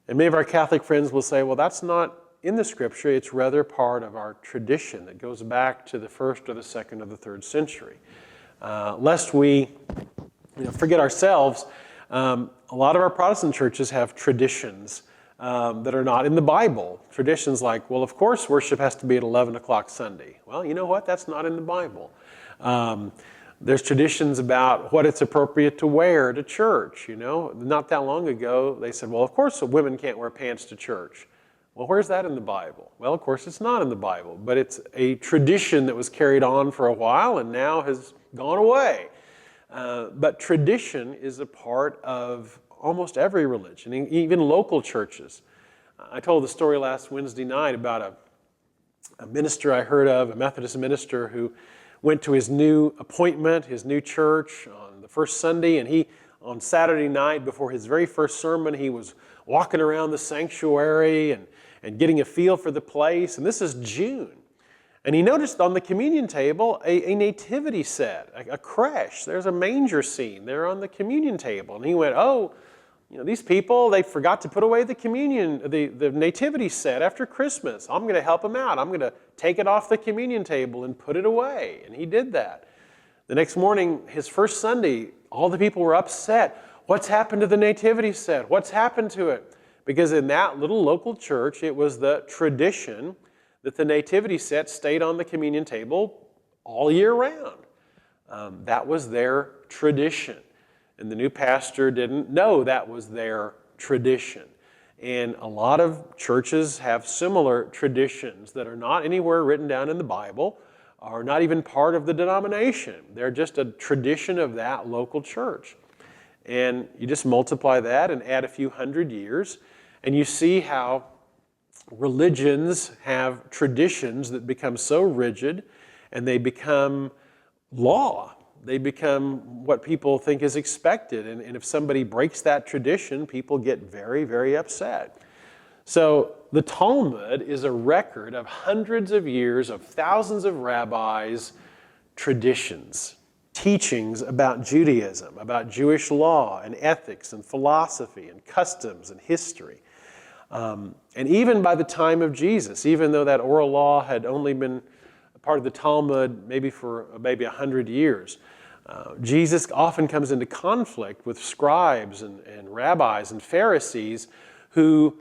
And many of our Catholic friends will say, well, that's not in the Scripture. It's rather part of our tradition that goes back to the 1st or the 2nd or the 3rd century. Lest we forget ourselves, a lot of our Protestant churches have traditions that are not in the Bible. Traditions like, well, of course, worship has to be at 11 o'clock Sunday. Well, you know what? That's not in the Bible. There's traditions about what it's appropriate to wear to church. Not that long ago, they said, well, of course, women can't wear pants to church. Well, where's that in the Bible? Well, of course, it's not in the Bible, but it's a tradition that was carried on for a while and now has gone away. But tradition is a part of almost every religion, even local churches. I told the story last Wednesday night about a minister I heard of, a Methodist minister who went to his new appointment, his new church on the first Sunday, and on Saturday night before his very first sermon, he was walking around the sanctuary and getting a feel for the place, and this is June. And he noticed on the communion table a nativity set, a creche. There's a manger scene there on the communion table. And he went, oh, these people, they forgot to put away the nativity set after Christmas. I'm going to help them out. I'm going to take it off the communion table and put it away. And he did that. The next morning, his first Sunday, all the people were upset. What's happened to the nativity set? What's happened to it? Because in that little local church, it was the tradition that the nativity set stayed on the communion table all year round. That was their tradition. And the new pastor didn't know that was their tradition. And a lot of churches have similar traditions that are not anywhere written down in the Bible, are not even part of the denomination. They're just a tradition of that local church. And you just multiply that and add a few hundred years, and you see how religions have traditions that become so rigid and they become law. They become what people think is expected. And if somebody breaks that tradition, people get very, very upset. So the Talmud is a record of hundreds of years of thousands of rabbis' traditions, teachings about Judaism, about Jewish law and ethics and philosophy and customs and history. And even by the time of Jesus, even though that oral law had only been a part of the Talmud maybe for maybe 100 years, Jesus often comes into conflict with scribes and rabbis and Pharisees who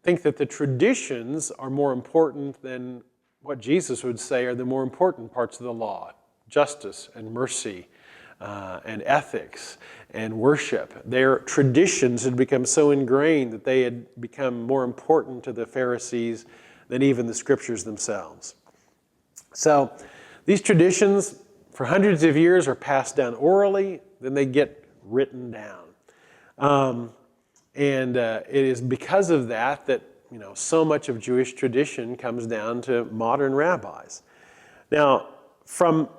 think that the traditions are more important than what Jesus would say are the more important parts of the law: justice and mercy and ethics and worship. Their traditions had become so ingrained that they had become more important to the Pharisees than even the scriptures themselves. So these traditions for hundreds of years are passed down orally, then they get written down. And it is because of that that so much of Jewish tradition comes down to modern rabbis. Now, from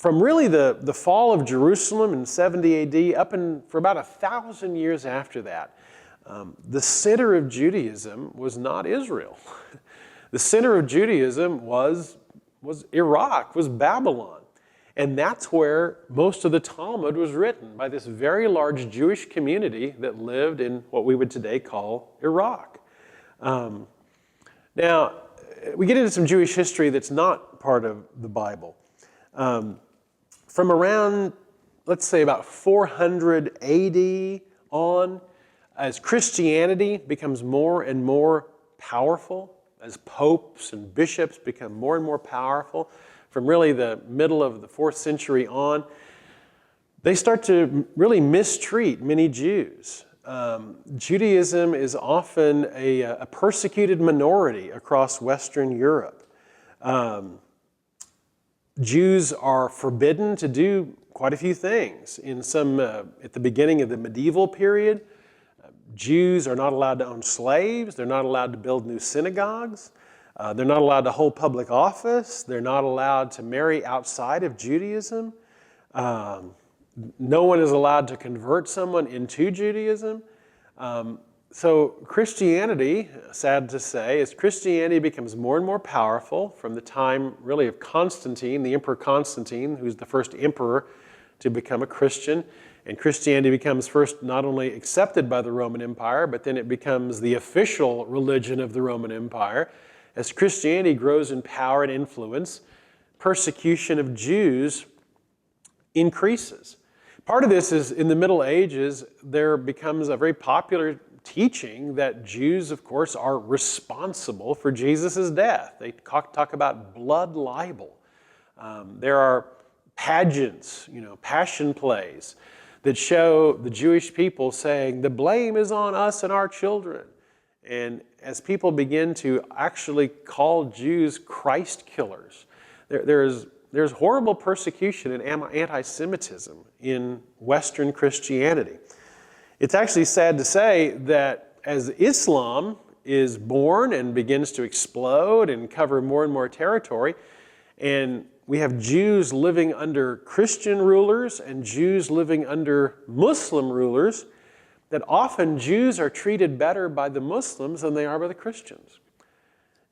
really the fall of Jerusalem in 70 AD up for about 1,000 years after that, the center of Judaism was not Israel. The center of Judaism was Iraq, was Babylon. And that's where most of the Talmud was written, by this very large Jewish community that lived in what we would today call Iraq. Now, we get into some Jewish history that's not part of the Bible. From around, let's say about 400 AD on, as Christianity becomes more and more powerful, as popes and bishops become more and more powerful, from really the middle of the 4th century on, they start to really mistreat many Jews. Judaism is often a persecuted minority across Western Europe. Jews are forbidden to do quite a few things. In some, at the beginning of the medieval period, Jews are not allowed to own slaves. They're not allowed to build new synagogues. They're not allowed to hold public office. They're not allowed to marry outside of Judaism. No one is allowed to convert someone into Judaism. So Christianity, sad to say, as Christianity becomes more and more powerful from the time really of Constantine, the Emperor Constantine, who's the first emperor to become a Christian, and Christianity becomes first not only accepted by the Roman Empire, but then it becomes the official religion of the Roman Empire. As Christianity grows in power and influence, persecution of Jews increases. Part of this is in the Middle Ages, there becomes a very popular teaching that Jews, of course, are responsible for Jesus' death. They talk about blood libel. There are pageants, passion plays that show the Jewish people saying, the blame is on us and our children. And as people begin to actually call Jews Christ killers, there's horrible persecution and anti-Semitism in Western Christianity. It's actually sad to say that as Islam is born and begins to explode and cover more and more territory, and we have Jews living under Christian rulers and Jews living under Muslim rulers, that often Jews are treated better by the Muslims than they are by the Christians.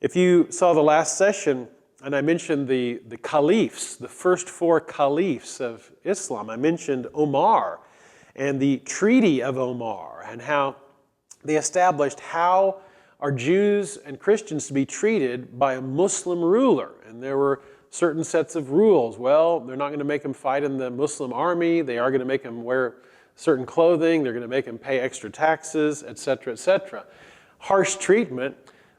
If you saw the last session, and I mentioned the caliphs, the first 4 caliphs of Islam, I mentioned Omar and the Treaty of Omar and how they established how are Jews and Christians to be treated by a Muslim ruler. And there were certain sets of rules. Well, they're not going to make them fight in the Muslim army. They are going to make them wear certain clothing. They're going to make them pay extra taxes, etc., etc. Harsh treatment,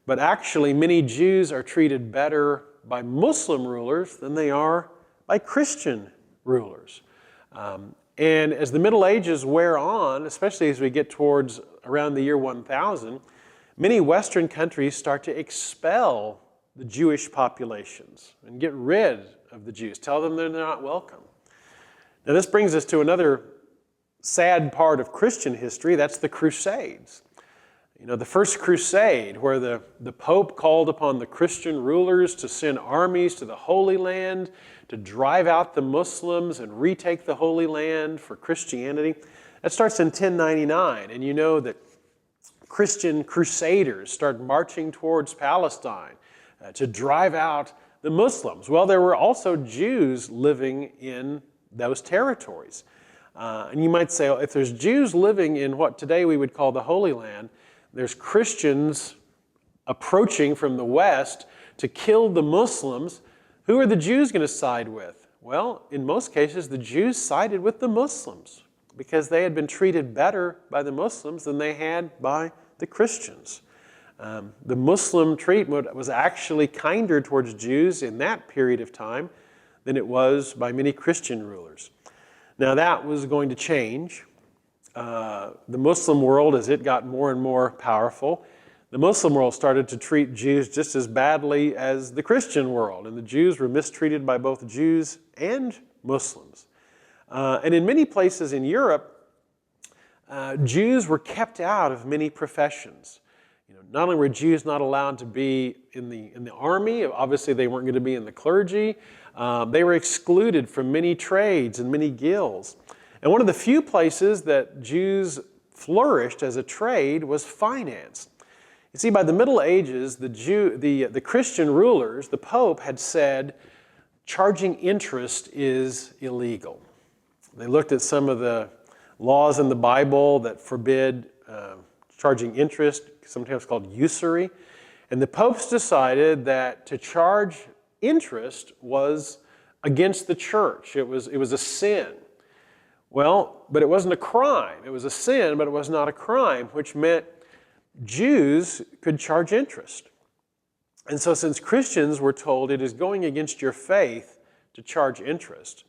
but actually many Jews are treated better by Muslim rulers than they are by Christian rulers. And as the Middle Ages wear on, especially as we get towards around the year 1000, many Western countries start to expel the Jewish populations and get rid of the Jews, tell them they're not welcome. Now this brings us to another sad part of Christian history, that's the Crusades. The First Crusade, where the Pope called upon the Christian rulers to send armies to the Holy Land to drive out the Muslims and retake the Holy Land for Christianity. That starts in 1099, and you know that Christian crusaders start marching towards Palestine to drive out the Muslims. Well, there were also Jews living in those territories. And you might say, if there's Jews living in what today we would call the Holy Land, there's Christians approaching from the west to kill the Muslims. Who are the Jews going to side with? Well, in most cases, the Jews sided with the Muslims because they had been treated better by the Muslims than they had by the Christians. The Muslim treatment was actually kinder towards Jews in that period of time than it was by many Christian rulers. Now that was going to change. The Muslim world, as it got more and more powerful, the Muslim world started to treat Jews just as badly as the Christian world, and the Jews were mistreated by both Jews and Muslims. And in many places in Europe, Jews were kept out of many professions. Not only were Jews not allowed to be in the army, obviously they weren't going to be in the clergy, they were excluded from many trades and many guilds. And one of the few places that Jews flourished as a trade was finance. You see, by the Middle Ages, the Christian rulers, the Pope, had said charging interest is illegal. They looked at some of the laws in the Bible that forbid charging interest, sometimes called usury. And the popes decided that to charge interest was against the church. It was a sin. Well, but it wasn't a crime. It was a sin, but it was not a crime, which meant Jews could charge interest. And so since Christians were told it is going against your faith to charge interest,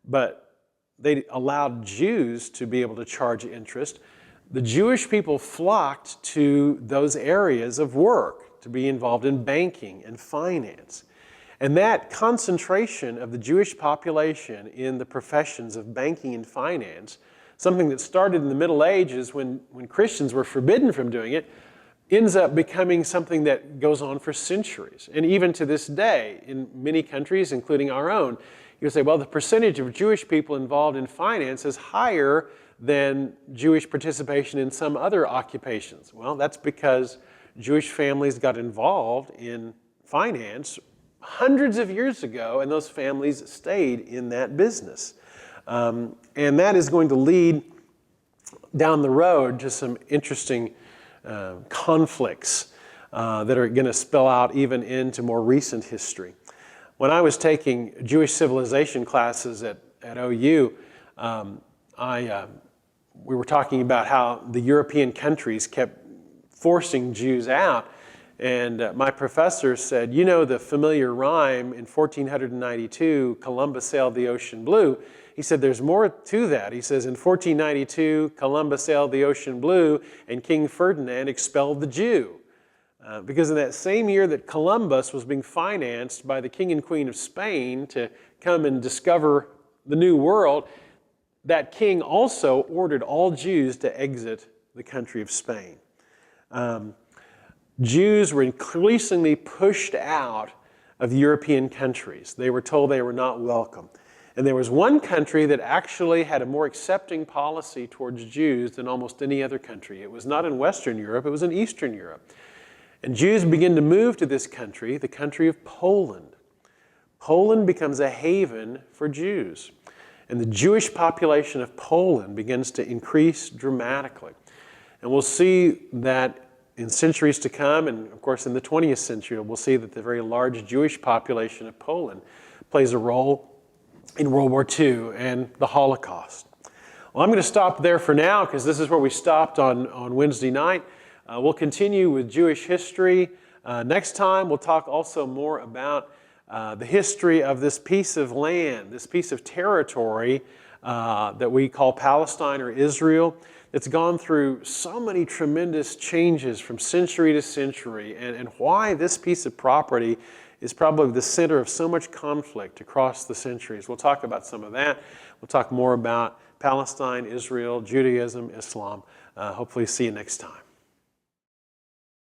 but they allowed Jews to be able to charge interest, the Jewish people flocked to those areas of work to be involved in banking and finance. And that concentration of the Jewish population in the professions of banking and finance, something that started in the Middle Ages when Christians were forbidden from doing it, ends up becoming something that goes on for centuries. And even to this day, in many countries, including our own, you say, well, the percentage of Jewish people involved in finance is higher than Jewish participation in some other occupations. Well, that's because Jewish families got involved in finance hundreds of years ago, and those families stayed in that business. And that is going to lead down the road to some interesting conflicts that are going to spill out even into more recent history. When I was taking Jewish civilization classes at OU, we were talking about how the European countries kept forcing Jews out. And my professor said, you know the familiar rhyme in 1492, Columbus sailed the ocean blue. He said, there's more to that. He says, in 1492, Columbus sailed the ocean blue and King Ferdinand expelled the Jew. Because in that same year that Columbus was being financed by the King and Queen of Spain to come and discover the New World, that king also ordered all Jews to exit the country of Spain. Jews were increasingly pushed out of European countries. They were told they were not welcome. And there was one country that actually had a more accepting policy towards Jews than almost any other country. It was not in Western Europe, it was in Eastern Europe. And Jews begin to move to this country, the country of Poland. Poland becomes a haven for Jews. And the Jewish population of Poland begins to increase dramatically. And we'll see that in centuries to come, and of course in the 20th century, we'll see that the very large Jewish population of Poland plays a role in World War II and the Holocaust. Well, I'm going to stop there for now because this is where we stopped on Wednesday night. We'll continue with Jewish history. Next time, we'll talk also more about the history of this piece of land, this piece of territory that we call Palestine or Israel. It's gone through so many tremendous changes from century to century, and why this piece of property is probably the center of so much conflict across the centuries. We'll talk about some of that. We'll talk more about Palestine, Israel, Judaism, Islam. Hopefully see you next time.